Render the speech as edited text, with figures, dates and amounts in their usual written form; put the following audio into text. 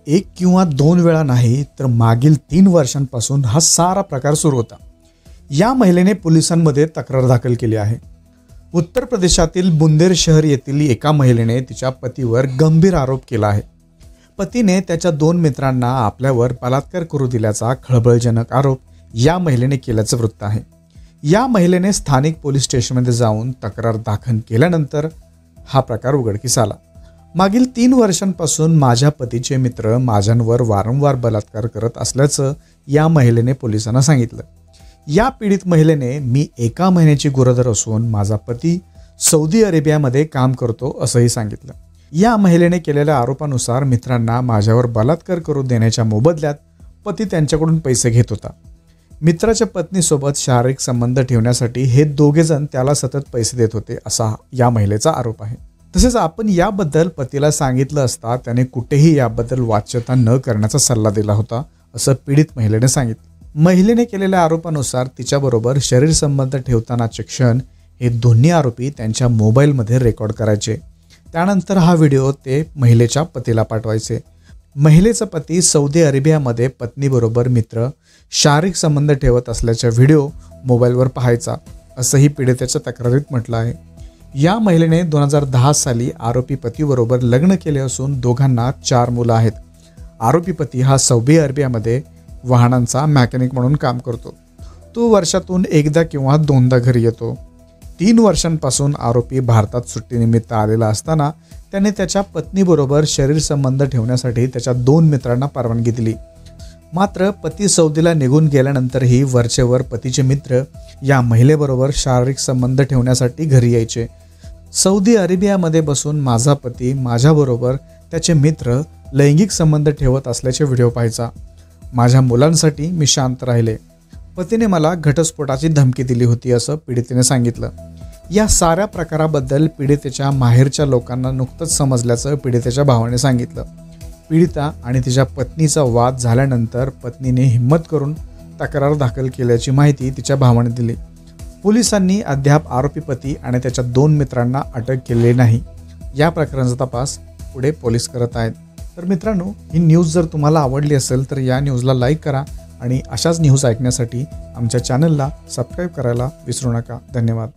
एक किंवा दोन वेळा नाही तर मागील 3 वर्षांपासून हा सारा प्रकार सुरू होता। या महिलेने पोलिसांमध्ये तक्रार दाखल केली आहे। उत्तर प्रदेशातील बुंदेर शहर येथील एका महिलेने तिच्या पतीवर गंभीर आरोप केला आहे। पतीने त्याच्या 2 मित्रांना आपल्यावर बलात्कार करू दिल्याचा खळबळजनक आरोप या महिलेने केल्याचं वृत्त आहे। या महिलेने स्थानिक पोलीस स्टेशनमध्ये जाऊन तक्रार दाखल केल्यानंतर हा प्रकार उघडकीस आला। मागील 3 वर्षांपासून माझ्या पतीचे मित्र माझ्यांवर वारंवार बलात्कार करत असल्याचं या महिलेने पोलिसांना सांगितलं। या पीडित महिलेने मी 1 महिन्याची गरोदर असून माझा पती सौदी अरेबियामध्ये काम करतो असंही सांगितलं। या महिलेने केलेल्या आरोपानुसार मित्रांना माझ्यावर बलात्कार करू देण्याच्या मोबदल्यात पती त्यांच्याकडून पैसे घेत होता। मित्राच्या पत्नीसोबत शारीरिक संबंध ठेवण्यासाठी हे दोघेजण त्याला सतत पैसे देत होते असा या महिलेचा आरोप आहे। तसेच आपण याबद्दल पतीला सांगितलं असता त्याने कुठेही याबद्दल वाच्यता न करण्याचा सल्ला दिला होता असं पीडित महिलेने सांगितलं। महिलेने केलेल्या आरोपानुसार तिच्याबरोबर शरीर संबंध ठेवतानाचे क्षण हे दोन्ही आरोपी त्यांच्या मोबाईलमध्ये रेकॉर्ड करायचे। त्यानंतर हा व्हिडिओ ते महिलेच्या पतीला पाठवायचे। महिलेचा पती सौदी अरेबियामध्ये पत्नीबरोबर मित्र शारीरिक संबंध ठेवत असल्याचा व्हिडिओ मोबाईलवर पाहायचा असंही पीडितेच्या तक्रारीत म्हटलं आहे। या महिलेने 2010 साली आरोपी पतीबरोबर लग्न केले असून दोघांना 4 मुलं आहेत। आरोपी पती हा सौदी अरेबियामध्ये वाहनांचा मेकॅनिक म्हणून काम करतो। तो वर्षातून एकदा किंवा दोनदा घरी येतो। 3 वर्षांपासून आरोपी भारतात सुट्टीनिमित्त आलेला असताना त्याने त्याच्या पत्नीबरोबर शरीर संबंध ठेवण्यासाठी त्याच्या 2 मित्रांना परवानगी दिली। मात्र पती सौदीला निघून गेल्यानंतरही वरचेवर पतीचे मित्र या महिलेबरोबर शारीरिक संबंध ठेवण्यासाठी घरी यायचे। सौदी अरेबियामध्ये बसून माझा पती माझ्याबरोबर त्याचे मित्र लैंगिक संबंध ठेवत असल्याचे व्हिडिओ पाहायचा। माझ्या मुलांसाठी मी शांत राहिले। पतीने मला घटस्फोटाची धमकी दिली होती असं पीडितेने सांगितलं। या साऱ्या प्रकाराबद्दल पीडितेच्या माहेरच्या लोकांना नुकतंच समजल्याचं पीडितेच्या भावाने सांगितलं। पीडिता आणि तिच्या पत्नीचा वाद झाल्यानंतर पत्नीने हिम्मत करून तक्रार दाखल केल्याची माहिती तिच्या भावाने दिली। पोलिसांनी अद्याप आरोपी पती आणि त्याच्या 2 मित्रांना अटक केलेली नाही। या प्रकरणाचा तपास पुढे पोलीस करत आहेत। तर मित्रांनो, ही न्यूज जर तुम्हाला आवडली असेल तर या न्यूजला लाईक करा आणि अशाच न्यूज ऐकण्यासाठी आमच्या चॅनलला सबस्क्राईब करायला विसरू नका। धन्यवाद।